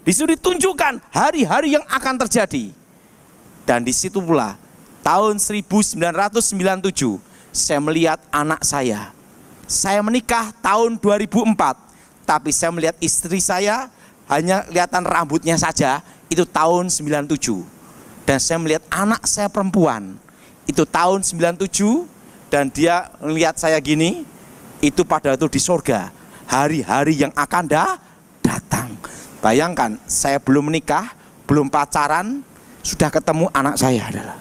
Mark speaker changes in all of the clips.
Speaker 1: Di situ ditunjukkan hari-hari yang akan terjadi. Dan di situ pula tahun 1997 saya melihat anak saya. Saya menikah tahun 2004, tapi saya melihat istri saya hanya kelihatan rambutnya saja, itu tahun 97. Dan saya melihat anak saya perempuan, itu tahun 97, dan dia melihat saya gini, itu pada itu di surga. Hari-hari yang akan datang. Bayangkan, saya belum menikah, belum pacaran, sudah ketemu anak saya adalah.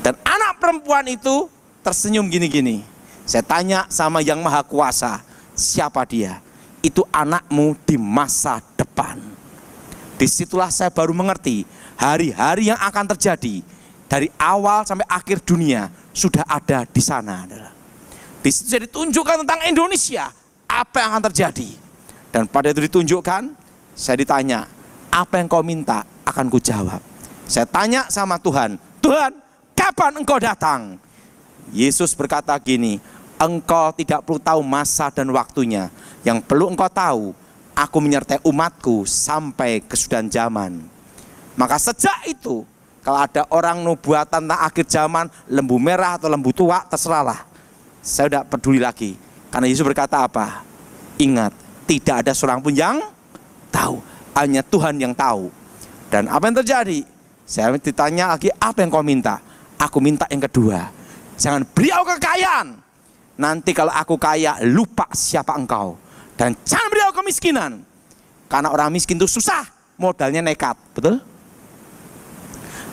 Speaker 1: Dan anak perempuan itu tersenyum gini-gini. Saya tanya sama Yang Maha Kuasa, siapa dia? Itu anakmu di masa depan. Disitulah saya baru mengerti, hari-hari yang akan terjadi dari awal sampai akhir dunia sudah ada di sana. Di situ saya ditunjukkan tentang Indonesia, apa yang akan terjadi. Dan pada itu ditunjukkan, saya ditanya, apa yang kau minta akan kujawab. Saya tanya sama Tuhan, Tuhan, kapan engkau datang? Yesus berkata gini, engkau tidak perlu tahu masa dan waktunya. Yang perlu engkau tahu, aku menyertai umatku sampai kesudahan zaman. Maka sejak itu, kalau ada orang nubuatan tentang akhir zaman, lembu merah atau lembu tua, terserahlah. Saya tidak peduli lagi. Karena Yesus berkata apa? Ingat, tidak ada seorang pun yang tahu. Hanya Tuhan yang tahu. Dan apa yang terjadi? Saya ditanya lagi, apa yang kau minta? Aku minta yang kedua. Jangan beri aku kekayaan. Nanti kalau aku kaya, lupa siapa engkau. Dan jangan beri aku kemiskinan. Karena orang miskin itu susah, modalnya nekat. Betul?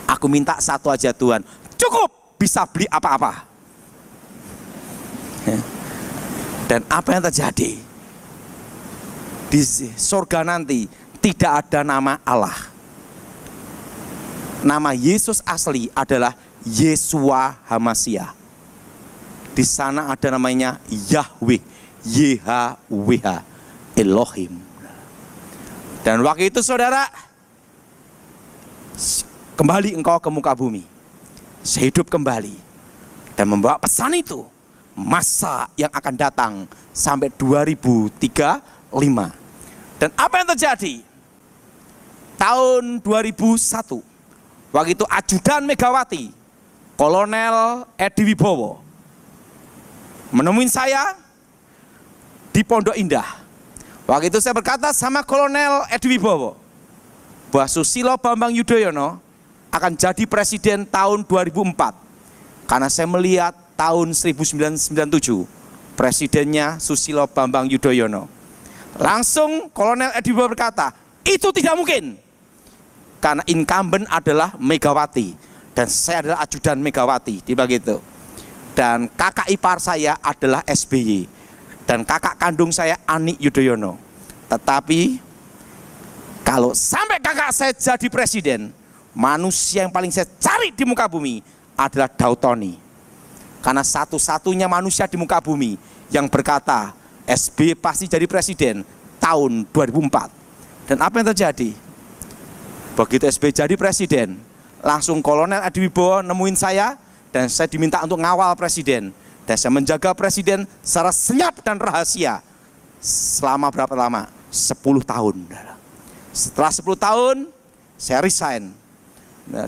Speaker 1: Aku minta satu aja Tuhan. Cukup bisa beli apa-apa. Dan apa yang terjadi? Di surga nanti tidak ada nama Allah. Nama Yesus asli adalah Yeshua HaMashiach. Di sana ada namanya Yahweh, YHWH, Elohim. Dan waktu itu saudara, kembali engkau ke muka bumi. Saya hidup kembali dan membawa pesan itu. Masa yang akan datang sampai 2035. Dan apa yang terjadi? Tahun 2001, waktu itu ajudan Megawati, Kolonel Edi Wibowo, menemuin saya di Pondok Indah. Waktu itu saya berkata sama Kolonel Edi Wibowo bahwa Susilo Bambang Yudhoyono akan jadi presiden tahun 2004. Karena saya melihat tahun 1997 presidennya Susilo Bambang Yudhoyono. Langsung Kolonel Edi Wibowo berkata, itu tidak mungkin. Karena incumbent adalah Megawati dan saya adalah ajudan Megawati, tiba gitu. Dan kakak ipar saya adalah SBY dan kakak kandung saya Ani Yudhoyono. Tetapi kalau sampai kakak saya jadi presiden, manusia yang paling saya cari di muka bumi adalah Daud Tony. Karena satu-satunya manusia di muka bumi yang berkata SBY pasti jadi presiden tahun 2004. Dan apa yang terjadi? Begitu SBY jadi presiden, langsung Kolonel Edi Wibowo nemuin saya dan saya diminta untuk ngawal presiden. Dan saya menjaga presiden secara senyap dan rahasia selama berapa lama? 10 tahun. Setelah 10 tahun saya resign.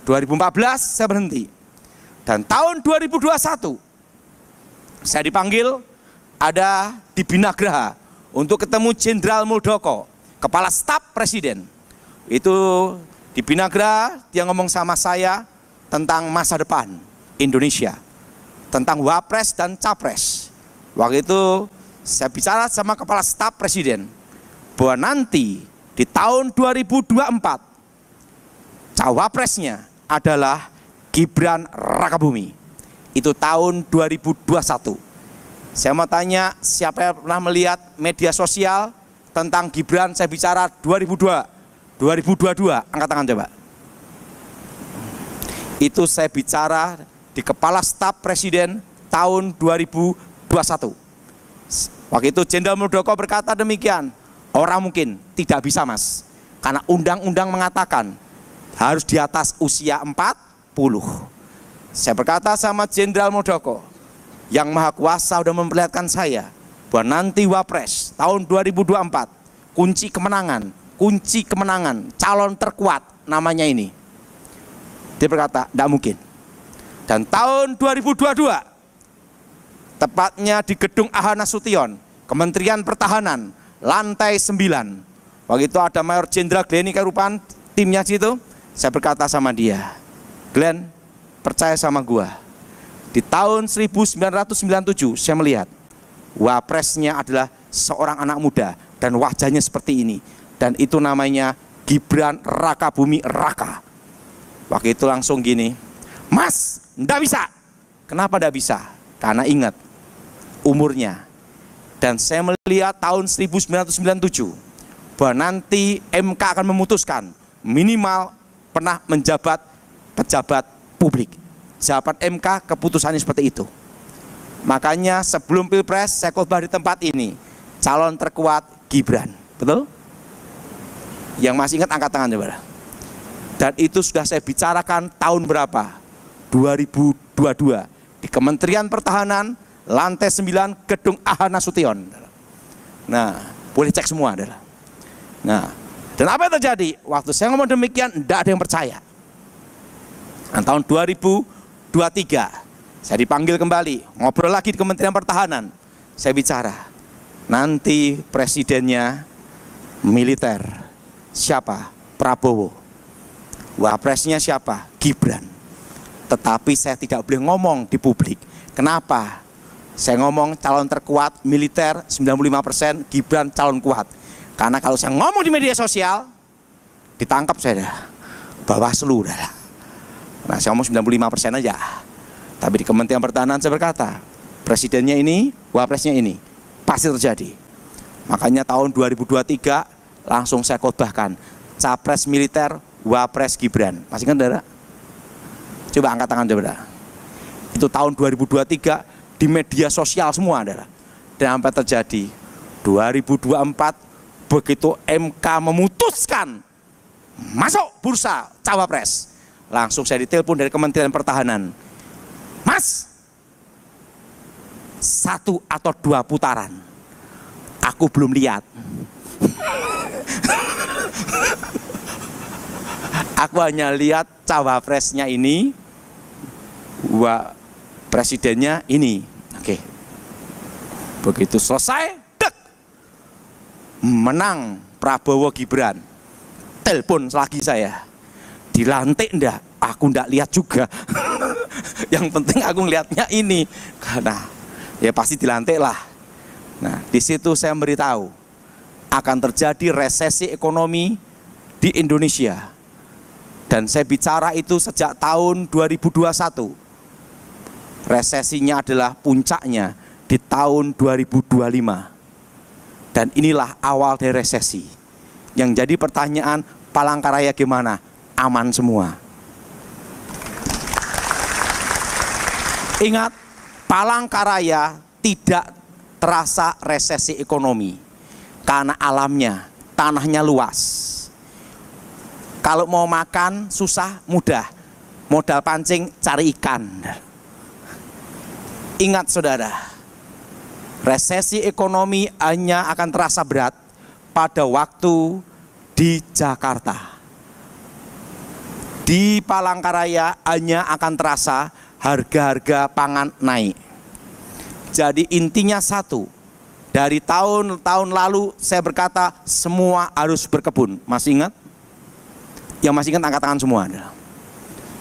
Speaker 1: 2014 saya berhenti. Dan tahun 2021 saya dipanggil ada di Binagraha untuk ketemu Jenderal Muldoko, Kepala Staf Presiden. Itu di Binagraha dia ngomong sama saya tentang masa depan Indonesia, tentang Wapres dan Capres. Waktu itu saya bicara sama Kepala Staf Presiden bahwa nanti di tahun 2024 Cawapresnya adalah Gibran Rakabumi. Itu tahun 2021. Saya mau tanya, siapa yang pernah melihat media sosial tentang Gibran? Saya bicara 2022, angkat tangan coba. Itu saya bicara di Kepala Staf Presiden tahun 2021. Waktu itu Jenderal Muldoko berkata demikian, orang mungkin tidak bisa mas, karena undang-undang mengatakan harus di atas usia 40. Saya berkata sama Jenderal Muldoko, Yang Maha Kuasa sudah memperlihatkan saya bahwa nanti Wapres tahun 2024, kunci kemenangan, kunci kemenangan, calon terkuat namanya ini. Dia berkata, tidak mungkin. Dan tahun 2022, tepatnya di gedung AH Nasution, Kementerian Pertahanan, lantai 9. Waktu itu ada Mayor Jenderal Glenny Kerupan, timnya situ. Saya berkata sama dia, Glenn, percaya sama gua. Di tahun 1997 saya melihat wapresnya adalah seorang anak muda dan wajahnya seperti ini. Dan itu namanya Gibran Rakabumi Raka. Waktu itu langsung gini, Mas, ndak bisa. Kenapa ndak bisa? Karena ingat umurnya. Dan saya melihat tahun 1997 bahwa nanti MK akan memutuskan minimal pernah menjabat pejabat publik. Jawaban MK keputusannya seperti itu. Makanya sebelum Pilpres saya khotbah di tempat ini, calon terkuat Gibran, betul? Yang masih ingat angkat tangan coba. Dan itu sudah saya bicarakan tahun berapa? 2022 di Kementerian Pertahanan, lantai 9 gedung AH Nasution. Nah, boleh cek semua adalah. Nah, dan apa yang terjadi? Waktu saya ngomong demikian, tidak ada yang percaya. Nah, tahun 2023 saya dipanggil kembali, ngobrol lagi di Kementerian Pertahanan. Saya bicara, nanti presidennya militer, siapa? Prabowo. Wapresnya siapa? Gibran. Tetapi saya tidak boleh ngomong di publik. Kenapa? Saya ngomong calon terkuat militer 95%, Gibran calon kuat. Karena kalau saya ngomong di media sosial, ditangkap saya dah. Bawaslu dah. Nah, saya ngomong 95% aja. Tapi di Kementerian Pertahanan saya berkata, presidennya ini, wapresnya ini, pasti terjadi. Makanya tahun 2023 langsung saya khotbahkan, capres militer, wapres Gibran. Masih kan, saudara? Coba angkat tangan, saudara. Itu tahun 2023 di media sosial semua, saudara. Dan sampai terjadi 2024 begitu MK memutuskan masuk bursa cawapres, langsung saya ditelepon dari Kementerian Pertahanan, Mas, 1 atau 2 putaran, aku belum lihat. Aku hanya lihat cawapresnya ini, presidennya ini. Oke. Begitu selesai, dek, menang Prabowo Gibran. Telepon lagi saya, dilantik ndak? Aku ndak lihat juga. Yang penting aku ngelihatnya ini. Nah, ya pasti dilantik lah. Nah, di situ saya memberitahu akan terjadi resesi ekonomi di Indonesia. Dan saya bicara itu sejak tahun 2021. Resesinya adalah puncaknya di tahun 2025. Dan inilah awal dari resesi. Yang jadi pertanyaan, Palangkaraya gimana? Aman semua. Ingat, Palangkaraya tidak terasa resesi ekonomi. Karena alamnya, tanahnya luas. Kalau mau makan susah, mudah. Modal pancing, cari ikan. Ingat saudara, resesi ekonomi hanya akan terasa berat pada waktu di Jakarta. Di Palangkaraya hanya akan terasa harga-harga pangan naik. Jadi intinya satu, dari tahun-tahun lalu saya berkata semua harus berkebun. Masih ingat? Yang masih ingat angkat tangan semua.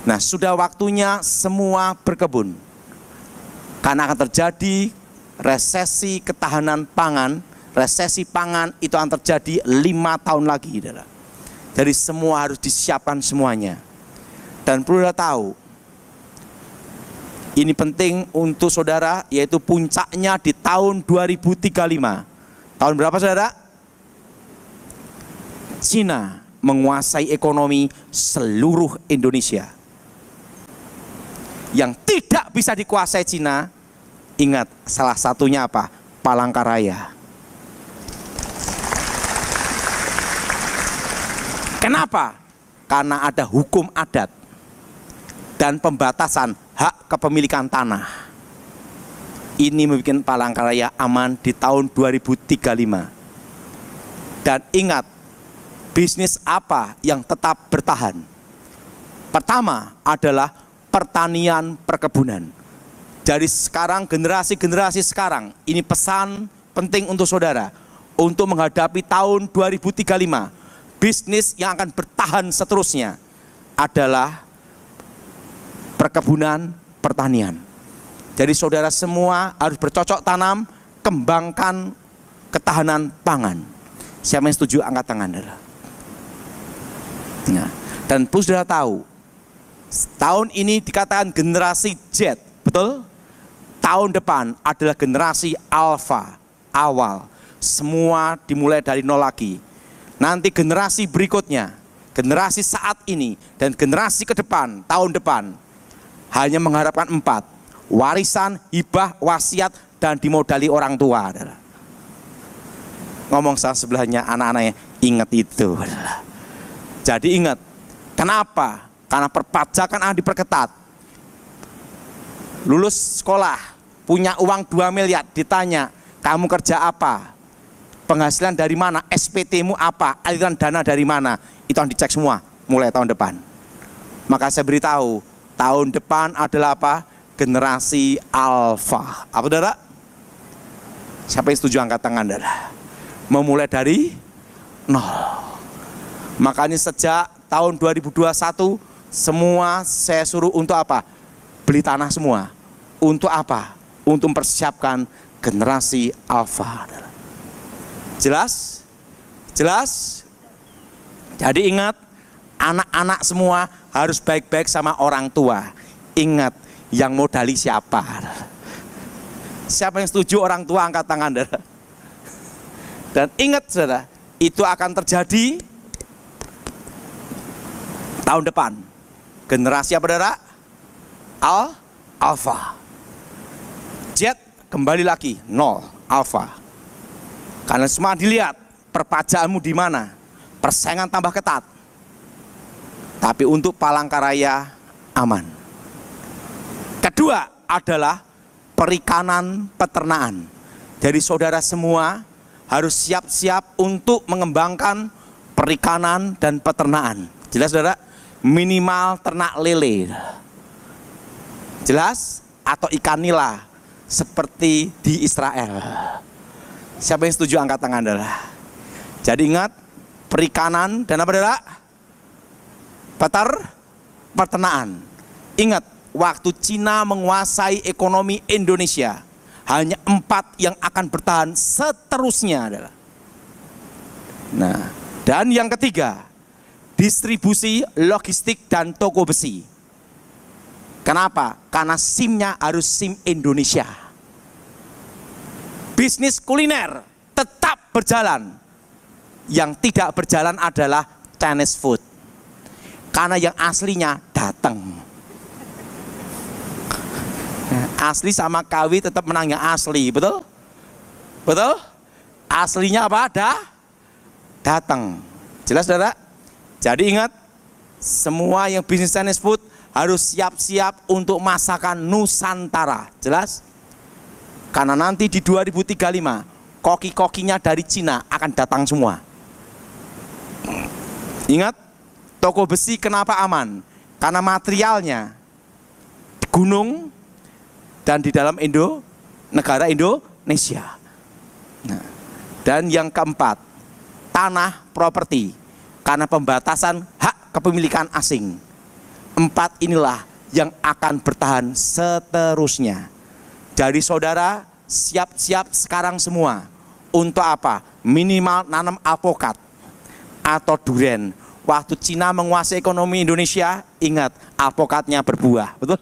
Speaker 1: Nah, sudah waktunya semua berkebun. Karena akan terjadi resesi ketahanan pangan. Resesi pangan itu akan terjadi 5 tahun lagi. Jadi semua harus disiapkan semuanya. Dan perlu tahu, ini penting untuk saudara, yaitu puncaknya di tahun 2035. Tahun berapa saudara? Cina menguasai ekonomi seluruh Indonesia. Yang tidak bisa dikuasai Cina, ingat salah satunya apa? Palangkaraya. Kenapa? Karena ada hukum adat dan pembatasan hak kepemilikan tanah. Ini membuat Palangkaraya aman di tahun 2035. Dan ingat, Bisnis apa yang tetap bertahan? Pertama adalah pertanian perkebunan. Dari sekarang, generasi-generasi sekarang, ini pesan penting untuk saudara. Untuk menghadapi tahun 2035, bisnis yang akan bertahan seterusnya adalah perkebunan, pertanian. Jadi saudara semua harus bercocok tanam, kembangkan ketahanan pangan. Siapa yang setuju angkat tangan, saudara. Nah, dan perlu saudara tahu, tahun ini dikatakan generasi Z, betul? Tahun depan adalah generasi Alpha, awal. Semua dimulai dari nol lagi. Nanti generasi berikutnya, generasi saat ini, dan generasi ke depan, tahun depan, hanya mengharapkan 4. Warisan, hibah, wasiat, dan dimodali orang tua. Ngomong sama sebelahnya, anak-anaknya, ingat itu. Jadi ingat, kenapa? Karena perpajakan akan diperketat. Lulus sekolah, punya uang 2 miliar, ditanya, kamu kerja apa? Penghasilan dari mana? SPT-mu apa? Aliran dana dari mana? Itu yang dicek semua, mulai tahun depan. Maka saya beritahu, tahun depan adalah apa? Generasi Alpha. Apa, saudara? Siapa yang setuju angkat tangan, saudara? Memulai dari nol. Makanya sejak tahun 2021 semua saya suruh untuk apa? Beli tanah semua. Untuk apa? Untuk mempersiapkan generasi Alpha. Jelas? Jelas? Jadi ingat, anak-anak semua harus baik-baik sama orang tua. Ingat, yang modali siapa? Siapa yang setuju orang tua angkat tangan, saudara? Dan ingat, saudara, itu akan terjadi tahun depan. Generasi apa, saudara? Alpha. Z kembali lagi nol, Alpha. Karena semua dilihat perpajaanmu di mana, persaingan tambah ketat. Tapi untuk Palangkaraya aman. Kedua adalah perikanan peternakan. Jadi saudara semua harus siap-siap untuk mengembangkan perikanan dan peternakan. Jelas, saudara? Minimal ternak lele. Jelas? Atau ikan nila seperti di Israel. Siapa yang setuju angkat tangan, saudara? Jadi ingat, perikanan dan apa, saudara? Peternakan. Ingat, waktu Cina menguasai ekonomi Indonesia, hanya 4 yang akan bertahan seterusnya adalah. Nah, dan yang ketiga, distribusi, logistik, dan toko besi. Kenapa? Karena SIM-nya harus SIM Indonesia. Bisnis kuliner tetap berjalan. Yang tidak berjalan adalah Chinese food. Karena yang aslinya datang. Asli sama KW tetap menang yang asli, betul? Betul? Aslinya apa? Datang. Jelas, saudara? Jadi ingat, semua yang bisnis Chinese food harus siap-siap untuk masakan Nusantara. Jelas? Karena nanti di 2035, koki-kokinya dari Cina akan datang semua. Ingat, toko besi kenapa aman? Karena materialnya di gunung dan di dalam negara Indonesia. Nah, dan yang keempat, tanah properti. Karena pembatasan hak kepemilikan asing. 4 inilah yang akan bertahan seterusnya. Jadi saudara siap-siap sekarang semua. Untuk apa? Minimal nanam alpukat atau durian. Waktu Cina menguasai ekonomi Indonesia, ingat alpukatnya berbuah, betul?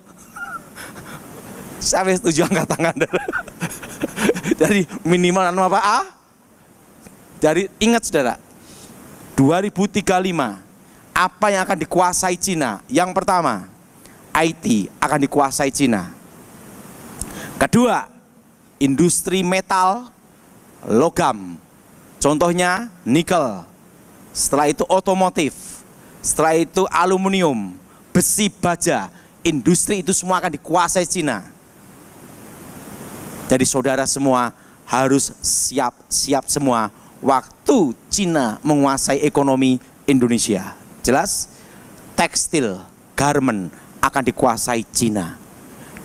Speaker 1: Saya setuju angkat tangan. Jadi minimal nanam apa? Jadi ingat, saudara, 2035 apa yang akan dikuasai Cina? Yang pertama, IT akan dikuasai Cina. Kedua, industri metal, logam. Contohnya nikel. Setelah itu otomotif. Setelah itu aluminium, besi baja. Industri itu semua akan dikuasai Cina. Jadi saudara semua harus siap-siap semua. Waktu waktu Cina menguasai ekonomi Indonesia. Jelas? Tekstil, garment akan dikuasai Cina.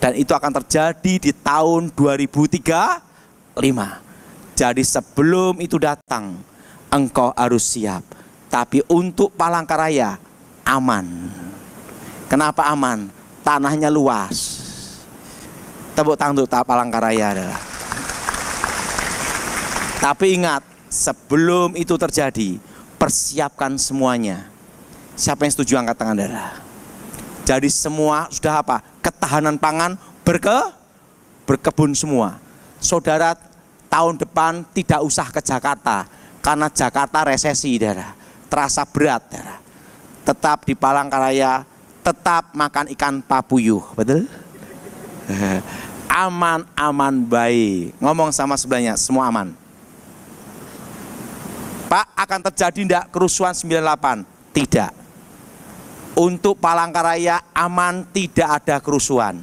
Speaker 1: Dan itu akan terjadi di tahun 2035. Jadi sebelum itu datang, engkau harus siap. Tapi untuk Palangkaraya aman. Kenapa aman? Tanahnya luas. Tepuk tangan untuk Palangkaraya adalah. Tapi ingat, sebelum itu terjadi, persiapkan semuanya. Siapa yang setuju angkat tangan adalah. Jadi semua sudah apa? Ketahanan pangan berkebun semua. Saudara, tahun depan tidak usah ke Jakarta, karena Jakarta resesi, saudara. Terasa berat, saudara. Tetap di Palangkaraya, tetap makan ikan papuyuh, betul? Aman-aman baik. Ngomong sama sebelahnya, semua aman. Pak, akan terjadi tidak kerusuhan 98? Tidak. Untuk Palangkaraya aman, tidak ada kerusuhan.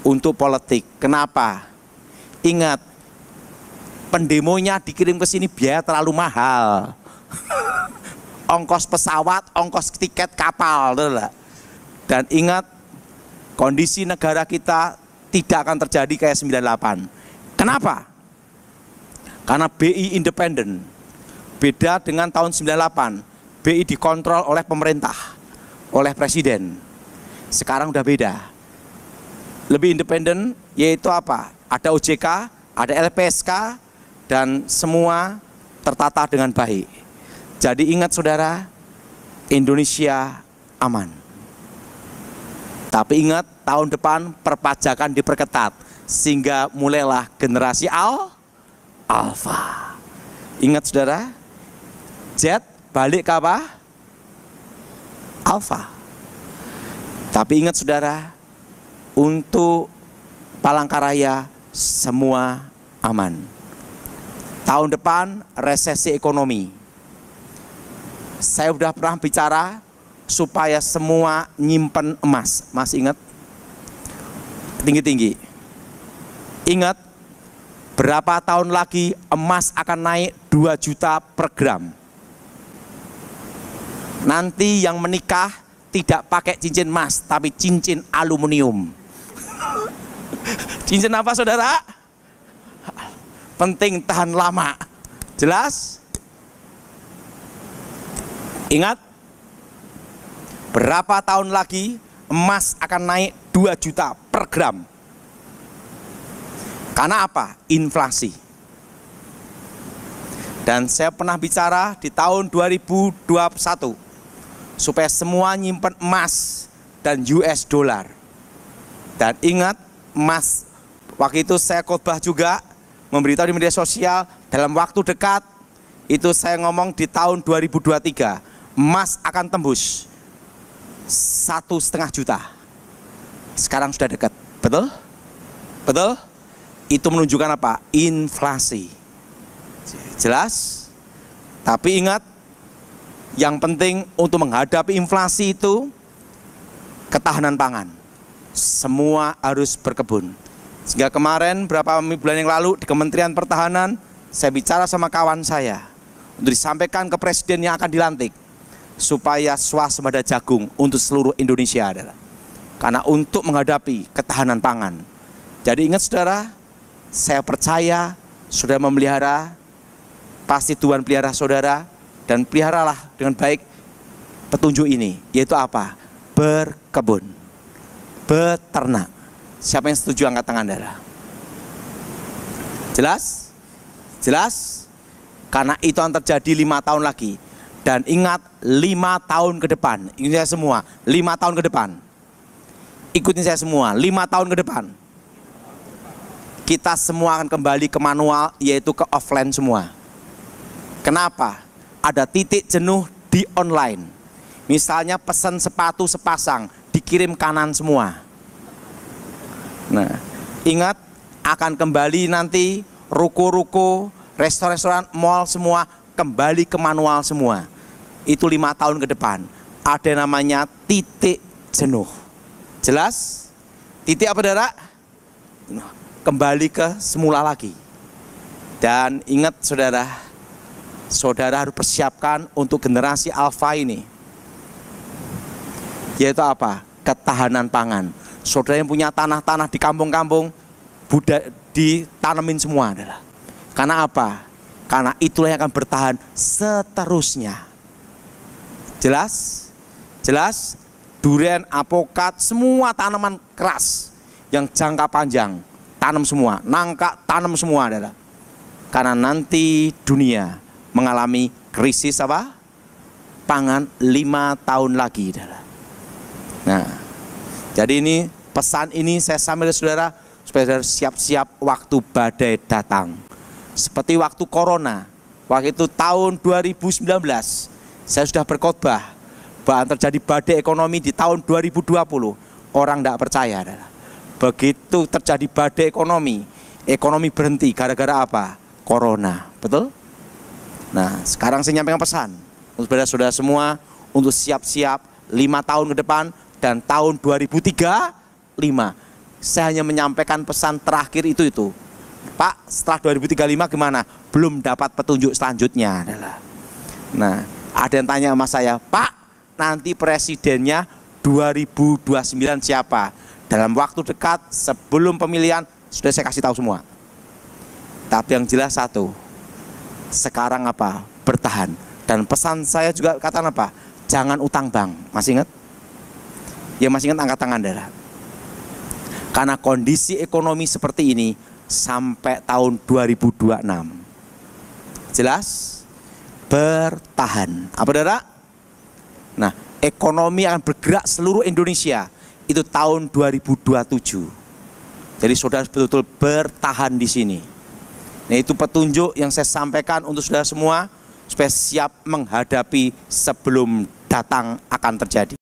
Speaker 1: Untuk politik, kenapa? Ingat, pendemonya dikirim ke sini biaya terlalu mahal. Ongkos pesawat, ongkos tiket kapal. Dan ingat, kondisi negara kita tidak akan terjadi kayak 98. Kenapa? Karena BI independen. Beda dengan tahun 98. BI dikontrol oleh pemerintah, oleh presiden. Sekarang udah beda. Lebih independen, yaitu apa? Ada OJK, ada LPSK, dan semua tertata dengan baik. Jadi ingat saudara, Indonesia aman. Tapi ingat, tahun depan perpajakan diperketat, sehingga mulailah generasi Alpha. Ingat saudara, Z balik ke apa? Alpha. Tapi ingat saudara, untuk Palangkaraya semua aman. Tahun depan resesi ekonomi. Saya sudah pernah bicara supaya semua nyimpen emas. Masih ingat? Tinggi-tinggi. Ingat, berapa tahun lagi emas akan naik 2 juta per gram. Nanti yang menikah tidak pakai cincin emas, tapi cincin aluminium. Cincin apa saudara? Penting tahan lama. Jelas? Ingat, berapa tahun lagi emas akan naik 2 juta per gram. Karena apa? Inflasi. Dan saya pernah bicara di tahun 2021 supaya semua nyimpen emas dan US dollar. Dan ingat, emas, waktu itu saya khotbah juga, memberitahu di media sosial, dalam waktu dekat, itu saya ngomong di tahun 2023, emas akan tembus 1,5 juta. Sekarang sudah dekat, betul? Betul? Itu menunjukkan apa? Inflasi. Jelas? Tapi ingat, yang penting untuk menghadapi inflasi itu ketahanan pangan. Semua harus berkebun. Sehingga kemarin beberapa bulan yang lalu di Kementerian Pertahanan, saya bicara sama kawan saya untuk disampaikan ke presiden yang akan dilantik supaya swasembada jagung untuk seluruh Indonesia adalah. Karena untuk menghadapi ketahanan pangan. Jadi ingat saudara, saya percaya saudara memelihara, pasti Tuhan pelihara saudara, dan peliharalah dengan baik petunjuk ini, yaitu apa? Berkebun, beternak. Siapa yang setuju angkat tangan darah? Jelas? Jelas? Karena itu akan terjadi 5 tahun lagi. Dan ingat, 5 tahun ke depan, ikutin saya semua, 5 tahun ke depan. Ikutin saya semua, 5 tahun ke depan. Kita semua akan kembali ke manual, yaitu ke offline semua. Kenapa? Ada titik jenuh di online. Misalnya pesan sepatu sepasang, dikirim kanan semua. Nah, ingat, akan kembali nanti ruko-ruko, restoran-restoran, mall semua kembali ke manual semua. Itu 5 tahun ke depan. Ada namanya titik jenuh. Jelas? Titik apa saudara? Kembali ke semula lagi. Dan ingat saudara, saudara harus persiapkan untuk generasi alfa ini. Yaitu apa? Ketahanan pangan. Saudara yang punya tanah-tanah di kampung-kampung, ditanemin semua adalah. Karena apa? Karena itulah yang akan bertahan seterusnya. Jelas? Jelas? Durian, apokat, semua tanaman keras yang jangka panjang, tanam semua. Nangka, tanam semua adalah. Karena nanti dunia mengalami krisis apa? Pangan 5 tahun lagi adalah. Nah, jadi ini pesan ini saya sampaikan saudara supaya saudara siap-siap waktu badai datang. Seperti waktu corona, waktu itu tahun 2019, saya sudah berkhotbah bahwa terjadi badai ekonomi di tahun 2020. Orang tidak percaya adalah. Begitu terjadi badai ekonomi berhenti gara-gara apa? Corona, betul? Nah, sekarang saya nyampaikan pesan untuk saudara-saudara semua untuk siap-siap 5 tahun ke depan dan tahun 2035. Saya hanya menyampaikan pesan terakhir itu. Pak, setelah 2035 gimana? Belum dapat petunjuk selanjutnya adalah. Nah, ada yang tanya sama saya, Pak, nanti presidennya 2029 siapa? Dalam waktu dekat sebelum pemilihan sudah saya kasih tahu semua. Tapi yang jelas satu, sekarang apa? Bertahan. Dan pesan saya juga katakan apa? Jangan utang bank. Masih ingat? Ya masih ingat, angkat tangan darah. Karena kondisi ekonomi seperti ini sampai tahun 2026. Jelas? Bertahan. Apa darah? Nah, ekonomi akan bergerak seluruh Indonesia itu tahun 2027. Jadi saudara betul-betul bertahan di sini. Nah, itu petunjuk yang saya sampaikan untuk saudara semua supaya siap menghadapi sebelum datang akan terjadi.